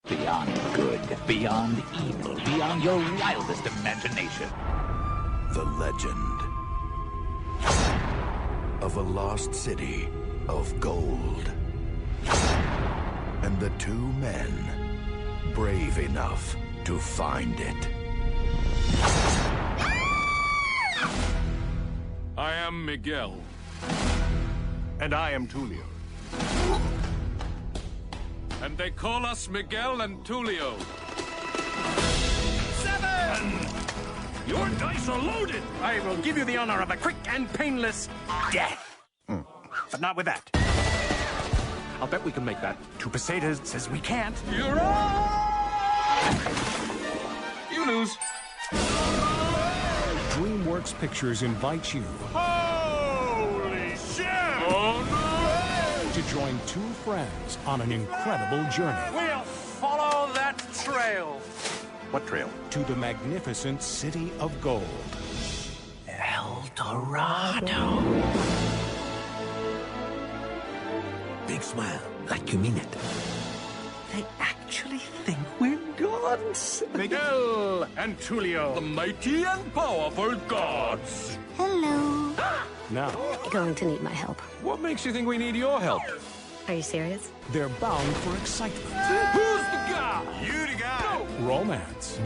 Beyond good, beyond evil, beyond your wildest imagination. The legend of a lost city of gold. And the two men brave enough to find it. I am Miguel. And I am Tulio. And they call us Miguel and Tulio. 7! Your dice are loaded! I will give you the honor of a quick and painless death. But not with that. I'll bet we can make that. 2 pesetas says we can't. You're on! You lose. DreamWorks Pictures invites you Holy shit! Oh no! to join two friends on an incredible journey We'll follow that trail. What trail? to the magnificent city of gold. El Dorado. Big smile, like you mean it. They actually think we're gods. Miguel and Tulio. The mighty and powerful gods. Hello. Now, Going to need my help. What makes you think we need your help? Are you serious? they're bound for excitement, Who's the guy? You the guy. romance,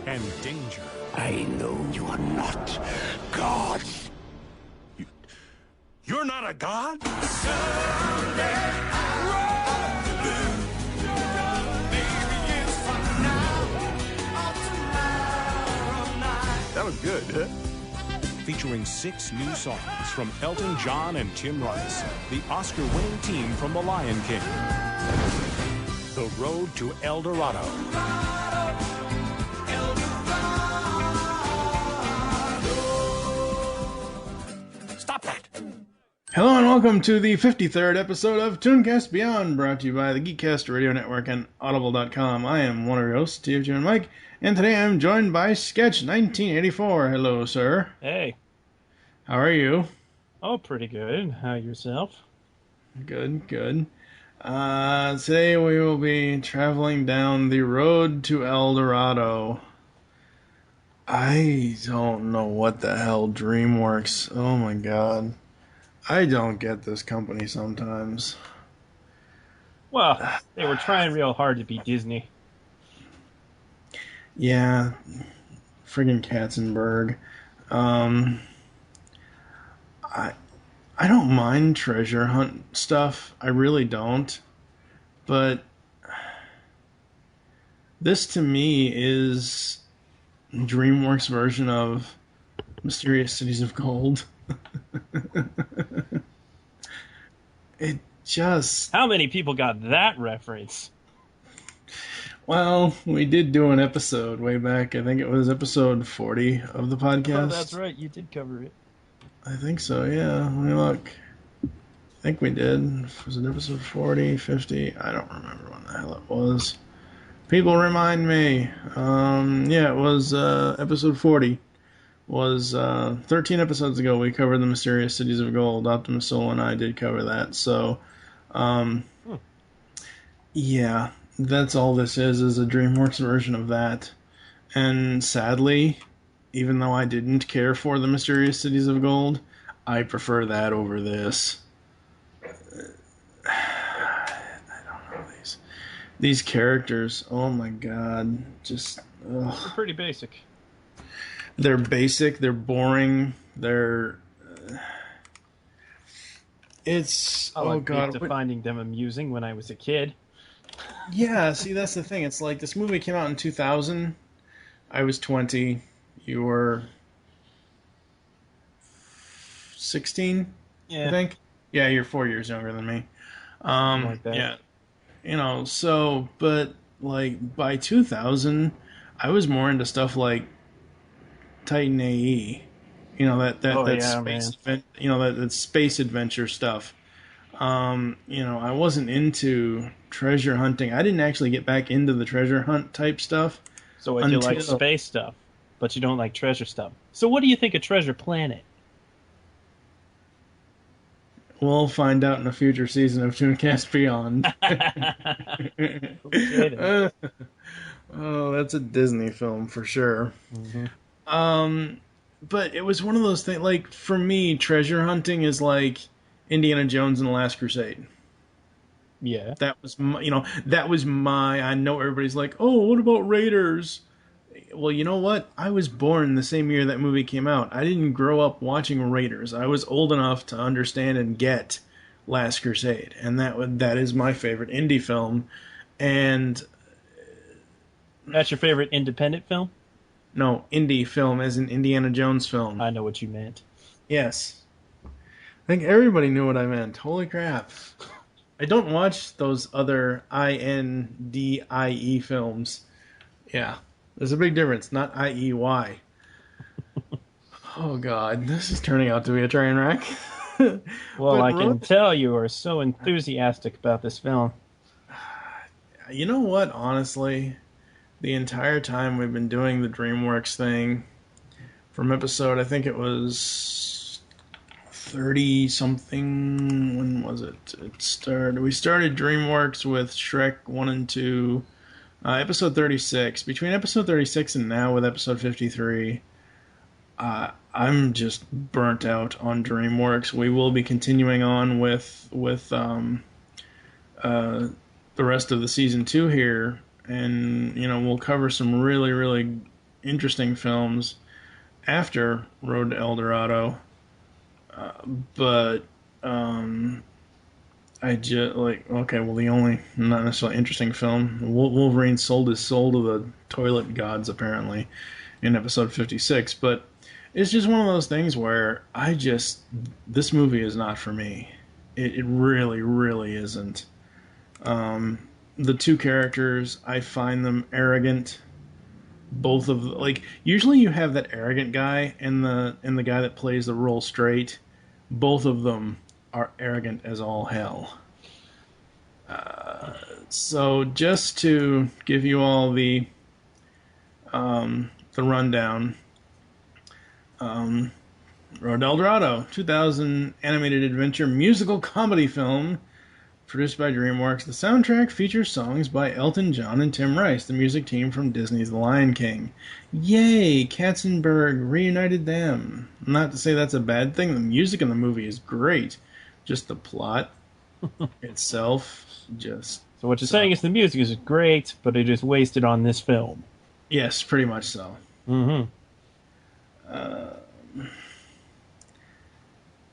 and danger. I know you are not gods. You're not a god? That was good, huh? Featuring 6 new songs from Elton John and Tim Rice, the Oscar-winning team from The Lion King. The Road to El Dorado. Stop that. Hello and welcome to the 53rd episode of ToonCast Beyond, brought to you by the Geekcast Radio Network and Audible.com. I am one of your hosts, TFG and Mike, and today I'm joined by Sketch 1984. Hello, sir. Hey. How are you? Oh, pretty good. How yourself? Good, good. Today we will be traveling down the road to El Dorado. I don't know what the hell DreamWorks. Oh my god. I don't get this company sometimes. Well, they were trying real hard to be Disney. Yeah, friggin' Katzenberg. I don't mind treasure hunt stuff. I really don't. But this to me is DreamWorks' version of Mysterious Cities of Gold. It just... How many people got that reference? Well, we did do an episode way back. I think it was episode 40 of the podcast. Oh, that's right. You did cover it. I think so, yeah. Let me look. I think we did. Was it episode 40, 50? I don't remember when the hell it was. People remind me. Yeah, it was episode 40. Was 13 episodes ago we covered the Mysterious Cities of Gold. Optimus Soul and I did cover that. So, yeah, that's all this is a DreamWorks version of that. And sadly, even though I didn't care for the Mysterious Cities of Gold, I prefer that over this. I don't know, these characters, oh my god, just... They're pretty basic. They're basic, they're boring, they're... It's... Oh god. To finding them amusing when I was a kid. Yeah, see, that's the thing. It's like, this movie came out in 2000. I was 20. You were 16, Yeah. I think. Yeah, you're 4 years younger than me. Like that. Yeah, you know. So, but like by 2000, I was more into stuff like Titan AE. You know that space that space adventure stuff. You know, I wasn't into treasure hunting. I didn't actually get back into the treasure hunt type stuff. So what, you like space stuff, but you don't like treasure stuff. So what do you think of Treasure Planet? We'll find out in a future season of ToonCast Beyond. Oh, that's a Disney film for sure. But it was one of those things, like, for me, treasure hunting is like Indiana Jones and the Last Crusade. Yeah. That was my, I know everybody's like, oh, what about Raiders? Well, you know what? I was born the same year that movie came out. I didn't grow up watching Raiders. I was old enough to understand and get Last Crusade, and that is my favorite indie film. And that's your favorite independent film? No, indie film as in Indiana Jones film. I know what you meant. Yes. I think everybody knew what I meant. Holy crap. I don't watch those other INDIE films. Yeah. There's a big difference, not IEY. Oh, God. This is turning out to be a train wreck. Well, I can tell you are so enthusiastic about this film. You know what, honestly? The entire time we've been doing the DreamWorks thing, from episode, I think it was 30-something, when was it? We started DreamWorks with Shrek 1 and 2, episode 36. Between episode 36 and now with episode 53, I'm just burnt out on DreamWorks. We will be continuing on with the rest of the season 2 here, and we'll cover some really, really interesting films after Road to El Dorado. But I just the only not necessarily interesting film, Wolverine sold his soul to the toilet gods apparently in episode 56, but it's just one of those things where this movie is not for me. It really, really isn't. The two characters, I find them arrogant. Both of usually you have that arrogant guy and the guy that plays the role straight. Both of them are arrogant as all hell. So just to give you all the rundown, Road to El Dorado, 2000 animated adventure musical comedy film produced by DreamWorks. The soundtrack features songs by Elton John and Tim Rice, the music team from Disney's The Lion King. Yay! Katzenberg reunited them. Not to say that's a bad thing. The music in the movie is great. Just the plot itself, just... So what you're saying is the music is great, but it is wasted on this film. Yes, pretty much so. Mm-hmm.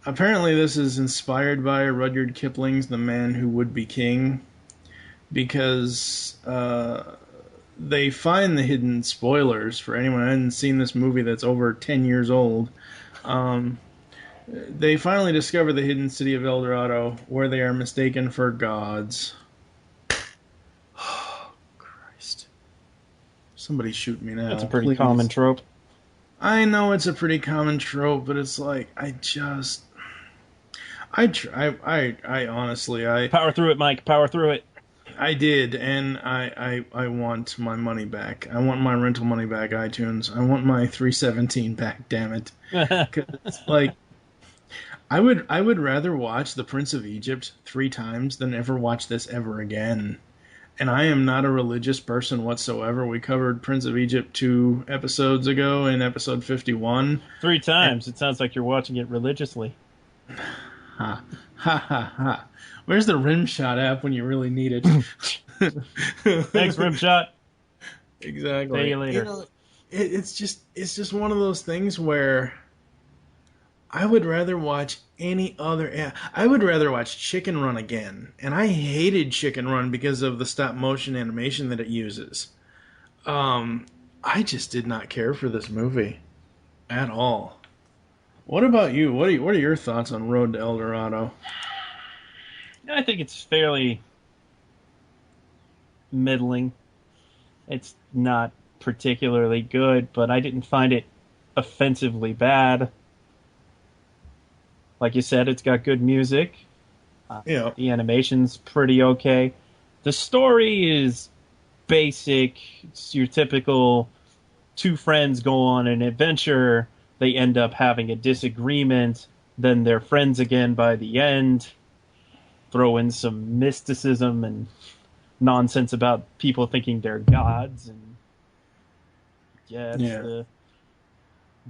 Apparently this is inspired by Rudyard Kipling's The Man Who Would Be King, because they find the hidden spoilers for anyone who hasn't seen this movie that's over 10 years old. They finally discover the hidden city of El Dorado, where they are mistaken for gods. Oh, Christ. Somebody shoot me now. That's a pretty please. common trope. I know it's a pretty common trope, but it's like, I honestly, Power through it, Mike. Power through it. I did, and I want my money back. I want my rental money back, iTunes. I want my $3.17 back, damn it. 'Cause, I would rather watch The Prince of Egypt 3 times than ever watch this ever again. And I am not a religious person whatsoever. We covered Prince of Egypt 2 episodes ago in episode 51. 3 times. It sounds like you're watching it religiously. Ha ha ha ha. Where's the Rimshot app when you really need it? Thanks, Rimshot. Exactly. See you later. It's just one of those things where I would rather watch any other... I would rather watch Chicken Run again. And I hated Chicken Run because of the stop-motion animation that it uses. I just did not care for this movie at all. What about you? What are your thoughts on Road to El Dorado? I think it's fairly middling. It's not particularly good, but I didn't find it offensively bad. Like you said, it's got good music. Yeah. The animation's pretty okay. The story is basic. It's your typical 2 friends go on an adventure. They end up having a disagreement. then they're friends again by the end. Throw in some mysticism and nonsense about people thinking they're gods, and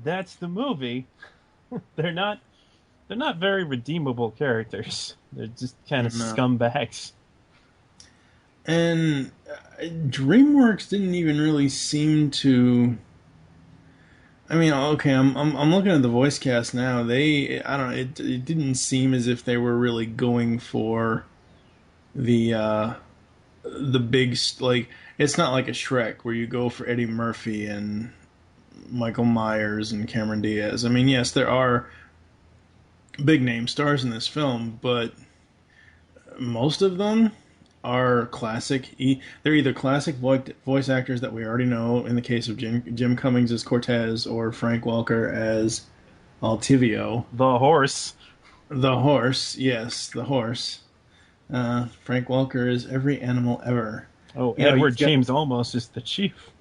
that's the movie. They're not very redeemable characters. They're just kind of scumbags. And DreamWorks didn't even really seem to. I mean, okay, I'm looking at the voice cast now. I don't know. It didn't seem as if they were really going for the big, like, it's not like a Shrek where you go for Eddie Murphy and Michael Myers and Cameron Diaz. I mean, yes, there are big name stars in this film, but most of them are classic. They're either classic voice actors that we already know, in the case of Jim Cummings as Cortez or Frank Welker as Altivio. The horse. The horse, yes, the horse. Frank Welker is every animal ever. Oh, Edward James Olmos is the chief.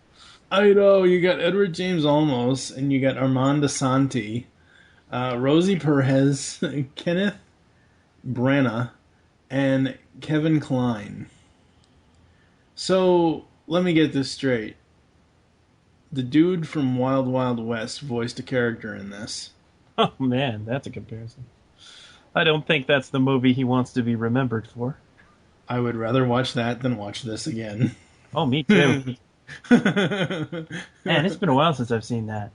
I know, you got Edward James Olmos, and you got Armand Asante, Rosie Perez, Kenneth Branagh, and Kevin Kline. So, let me get this straight. The dude from Wild Wild West voiced a character in this. Oh man, that's a comparison. I don't think that's the movie he wants to be remembered for. I would rather watch that than watch this again. Oh, me too. Man, it's been a while since I've seen that.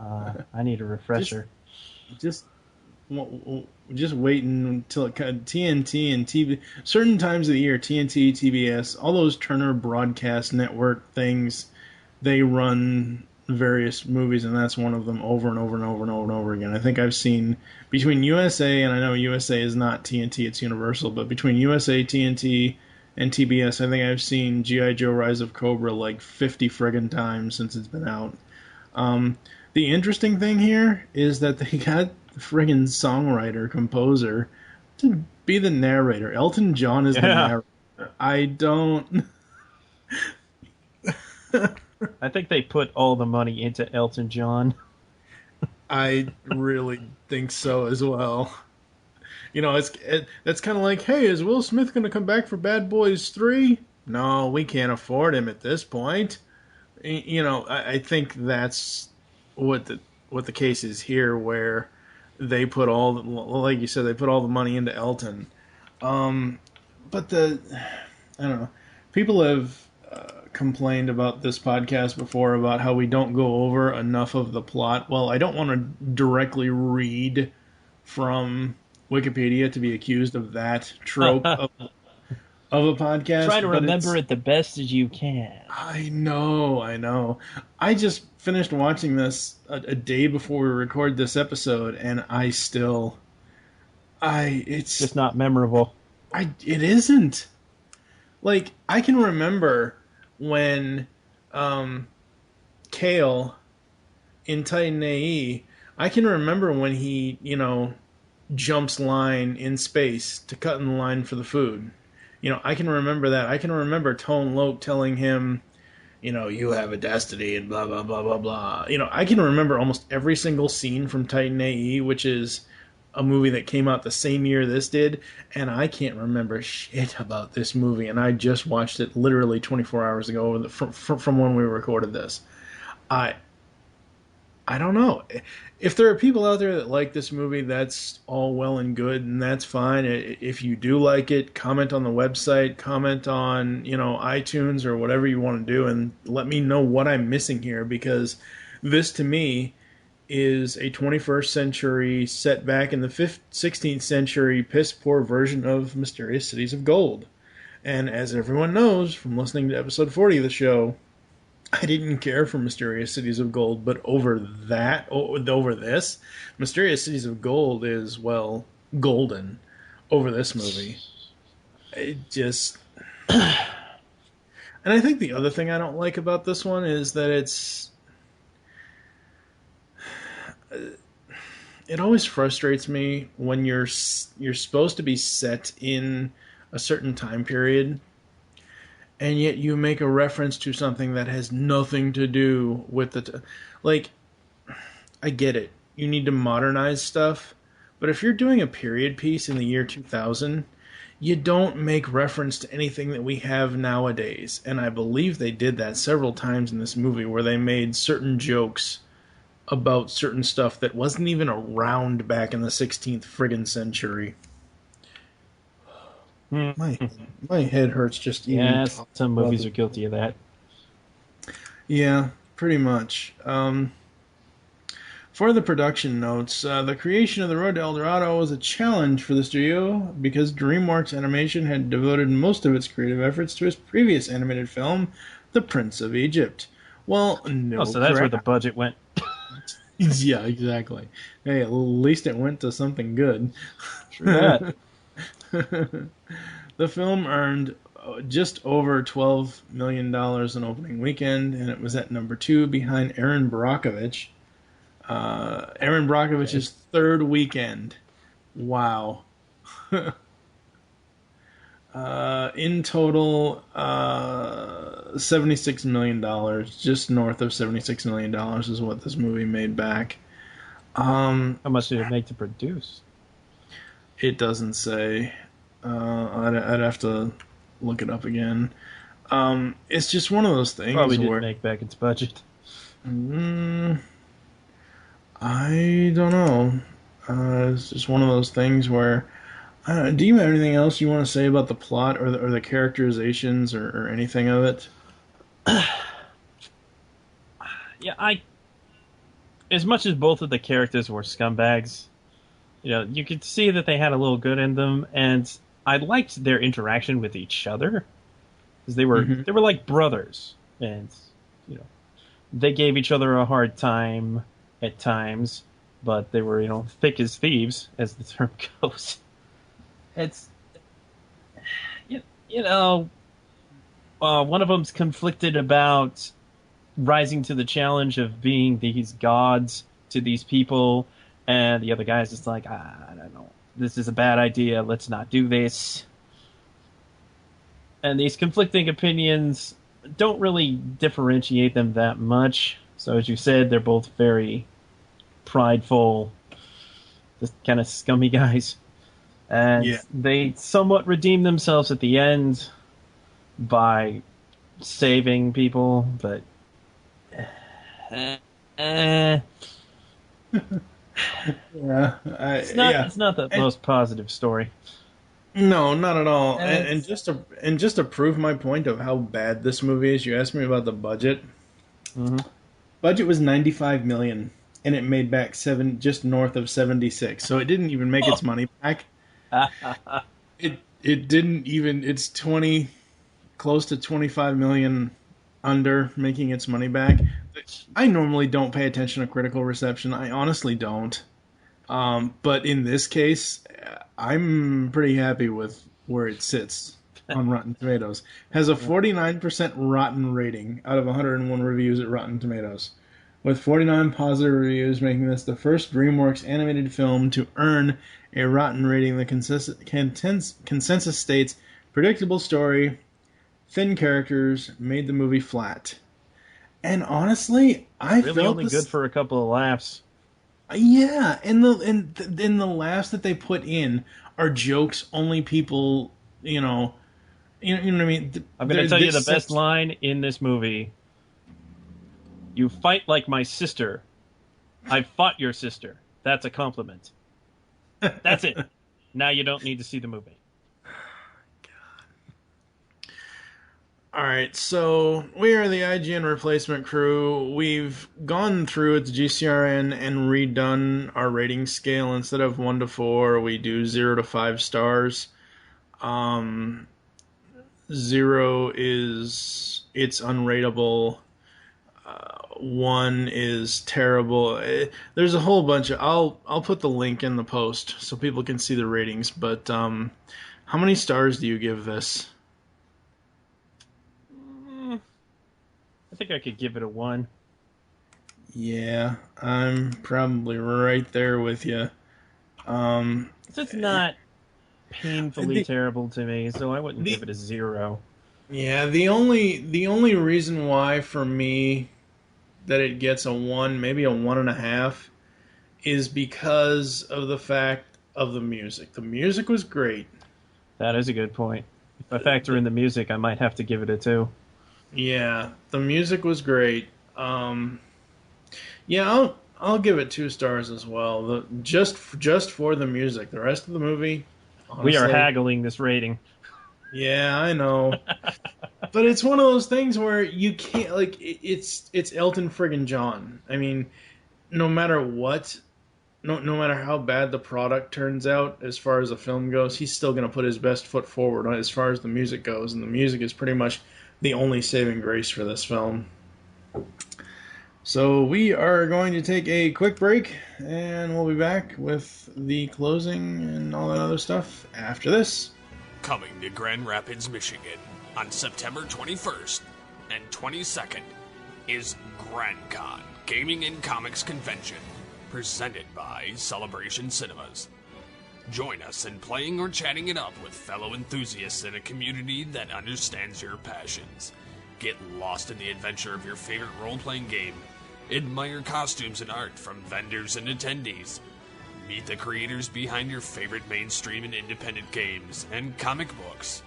I need a refresher. Just waiting until TNT and TV. Certain times of the year, TNT, TBS, all those Turner Broadcast Network things, they run various movies, and that's one of them over and over and over and over and over again. I think I've seen between USA, and I know USA is not TNT, it's Universal, but between USA, TNT, and TBS, I think I've seen G.I. Joe Rise of Cobra like 50 friggin' times since it's been out. The interesting thing here is that they got the friggin' songwriter, composer, to be the narrator. Elton John is the narrator. I don't... I think they put all the money into Elton John. I really think so as well. You know, that's kind of like, hey, is Will Smith going to come back for Bad Boys 3? No, we can't afford him at this point. You know, I think that's what the case is here, where they put like you said, they put all the money into Elton. But I don't know. People have complained about this podcast before about how we don't go over enough of the plot. Well, I don't want to directly read from Wikipedia to be accused of that trope of a podcast. Try to remember it the best as you can. I know. I just finished watching this a day before we record this episode, and it's just not memorable. It isn't. Like, I can remember when Kale in Titan AE, I can remember when he, jumps line in space to cut in the line for the food. I can remember that. I can remember Tone Loc telling him, you have a destiny and blah, blah, blah, blah, blah. I can remember almost every single scene from Titan AE, which is a movie that came out the same year this did, and I can't remember shit about this movie, and I just watched it literally 24 hours ago from when we recorded this. I don't know. If there are people out there that like this movie, that's all well and good, and that's fine. If you do like it, comment on the website, comment on, iTunes or whatever you want to do, and let me know what I'm missing here, because this, to me, is a 21st century set back in the 16th century piss-poor version of Mysterious Cities of Gold. And as everyone knows from listening to episode 40 of the show, I didn't care for Mysterious Cities of Gold, but over this, Mysterious Cities of Gold is, well, golden over this movie. It just... And I think the other thing I don't like about this one is that it always frustrates me when you're supposed to be set in a certain time period, and yet you make a reference to something that has nothing to do with like, I get it. You need to modernize stuff, But if you're doing a period piece in the year 2000, you don't make reference to anything that we have nowadays. And I believe they did that several times in this movie where they made certain jokes about certain stuff that wasn't even around back in the 16th friggin' century. My head hurts just even. Yeah, some movies are guilty of that. Yeah, pretty much. For the production notes, the creation of The Road to El Dorado was a challenge for the studio because DreamWorks Animation had devoted most of its creative efforts to its previous animated film, The Prince of Egypt. Well, no. Oh, so that's where the budget went. Yeah, exactly. Hey, at least it went to something good. True that. The film earned just over $12 million in opening weekend, and it was at number 2 behind Aaron Brockovich. Aaron Brockovich's third weekend. Wow. In total, $76 million, just north of $76 million is what this movie made back. How much did it make to produce? It doesn't say. I'd have to look it up again. It's just one of those things Probably where... didn't make back its budget. I don't know. It's just one of those things where... do you have anything else you want to say about the plot or the characterizations or anything of it? Yeah, as much as both of the characters were scumbags, you could see that they had a little good in them, and I liked their interaction with each other because they were like brothers, and they gave each other a hard time at times, but they were thick as thieves, as the term goes. It's one of them's conflicted about rising to the challenge of being these gods to these people, and the other guy's just like, I don't know, this is a bad idea, let's not do this. And these conflicting opinions don't really differentiate them that much. So as you said, they're both very prideful, just kind of scummy guys. And they somewhat redeem themselves at the end by saving people, but it's not the most positive story. No, not at all. And just to prove my point of how bad this movie is, you asked me about the budget. Budget was $95 million, and it made back just north of 76. So it didn't even make its money back. It didn't even. It's close to 25 million under making its money back. I normally don't pay attention to critical reception. I honestly don't. But in this case, I'm pretty happy with where it sits on Rotten Tomatoes. Has a 49% rotten rating out of 101 reviews at Rotten Tomatoes, with 49 positive reviews, making this the first DreamWorks animated film to earn a rotten rating. The consensus states, predictable story, thin characters, made the movie flat. And honestly, I really felt only good for a couple of laughs. Yeah, and the laughs that they put in are jokes only people, you know what I mean? I'm going to tell you the best line in this movie. You fight like my sister. I fought your sister. That's a compliment. That's it. Now you don't need to see the movie. All right, so we are the IGN replacement crew. We've gone through its GCRN and redone our rating scale. Instead of 1 to 4, we do 0 to 5 stars. 0 is it's unrateable. 1 is terrible. There's a whole bunch of. I'll put the link in the post so people can see the ratings. But how many stars do you give this? I think I could give it a 1. Yeah, I'm probably right there with you. It's not painfully terrible to me, so I wouldn't give it a 0. Yeah, the only reason why for me that it gets a 1, maybe a 1.5, is because of the fact of the music. The music was great. That is a good point. If I factor in the music, I might have to give it a 2. Yeah, the music was great. Yeah, I'll give it 2 stars as well. Just for the music. The rest of the movie, honestly, We are haggling this rating. Yeah, I know. But it's one of those things where you can't, like, it's Elton friggin' John. I mean, no matter what, no matter how bad the product turns out as far as the film goes, he's still going to put his best foot forward as far as the music goes, and the music is pretty much the only saving grace for this film. So we are going to take a quick break, and we'll be back with the closing and all that other stuff after this. Coming to Grand Rapids, Michigan on September 21st and 22nd is GrandCon Gaming and Comics Convention, presented by Celebration Cinemas. Join us in playing or chatting it up with fellow enthusiasts in a community that understands your passions. Get lost in the adventure of your favorite role-playing game. Admire costumes and art from vendors and attendees. Meet the creators behind your favorite mainstream and independent games and comic books.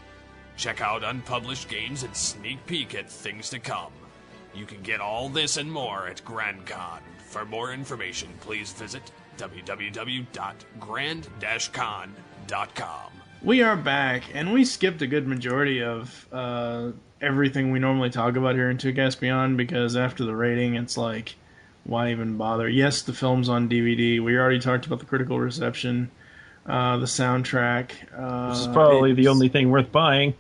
Check out unpublished games and sneak peek at things to come. You can get all this and more at GrandCon. For more information, please visit www.grand-con.com. We are back, and we skipped a good majority of everything we normally talk about here in ToonCast Beyond, because after the rating, it's like, why even bother? Yes, the film's on DVD. We already talked about the critical reception, the soundtrack. This is probably the only thing worth buying.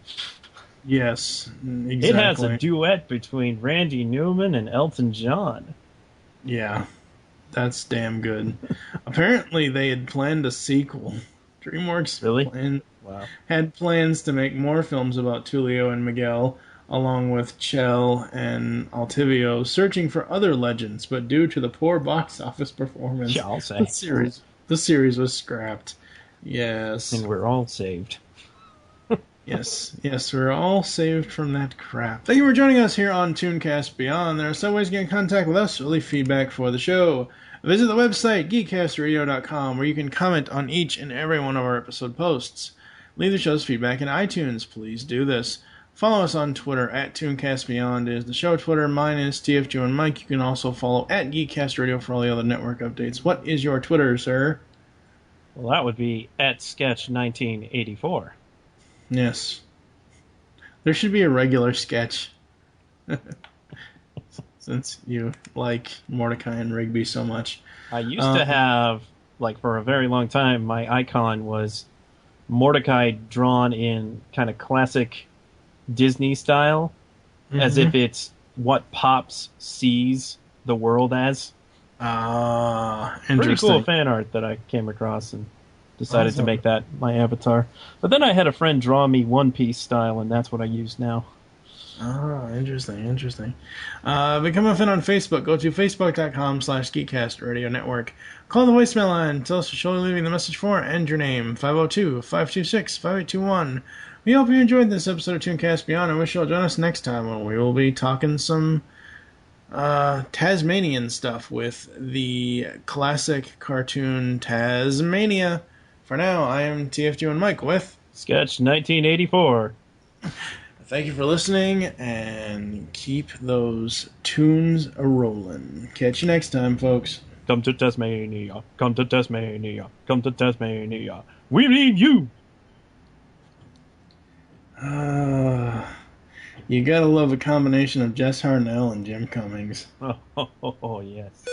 Yes, exactly. It has a duet between Randy Newman and Elton John. Yeah, that's damn good. Apparently, they had planned a sequel. DreamWorks really? Had plans to make more films about Tulio and Miguel, along with Chell and Altivio, searching for other legends, but due to the poor box office performance, yeah, I'll say. the series was scrapped. Yes. And we're all saved. Yes, we're all saved from that crap. Thank you for joining us here on ToonCast Beyond. There are some ways to get in contact with us or leave feedback for the show. Visit the website, geekcastradio.com, where you can comment on each and every one of our episode posts. Leave the show's feedback in iTunes. Please do this. Follow us on Twitter at ToonCastBeyond is the show Twitter. Mine is TFJ and Mike. You can also follow at Geekcast Radio for all the other network updates. What is your Twitter, sir? Well, that would be at Sketch1984. Yes. There should be a regular sketch. Since you like Mordecai and Rigby so much. I used to have, like, for a very long time, my icon was Mordecai drawn in kind of classic Disney style, as if it's what Pops sees the world as. Interesting. Pretty cool fan art that I came across and decided to make that my avatar. But then I had a friend draw me One Piece style, and that's what I use now. Oh, interesting. Become a fan on Facebook. Go to facebook.com/Geekcast Radio Network. Call the voicemail line. Tell us the show you're leaving the message for and your name. 502-526-5821. We hope you enjoyed this episode of ToonCast Beyond and wish you'll join us next time when we will be talking some Tasmanian stuff with the classic cartoon Tasmania. For now, I am TFG and Mike with Sketch 1984. Thank you for listening, and keep those tunes a-rolling. Catch you next time, folks. Come to Tasmania. Come to Tasmania. Come to Tasmania. We need you! You gotta love a combination of Jess Harnell and Jim Cummings. Oh, yes.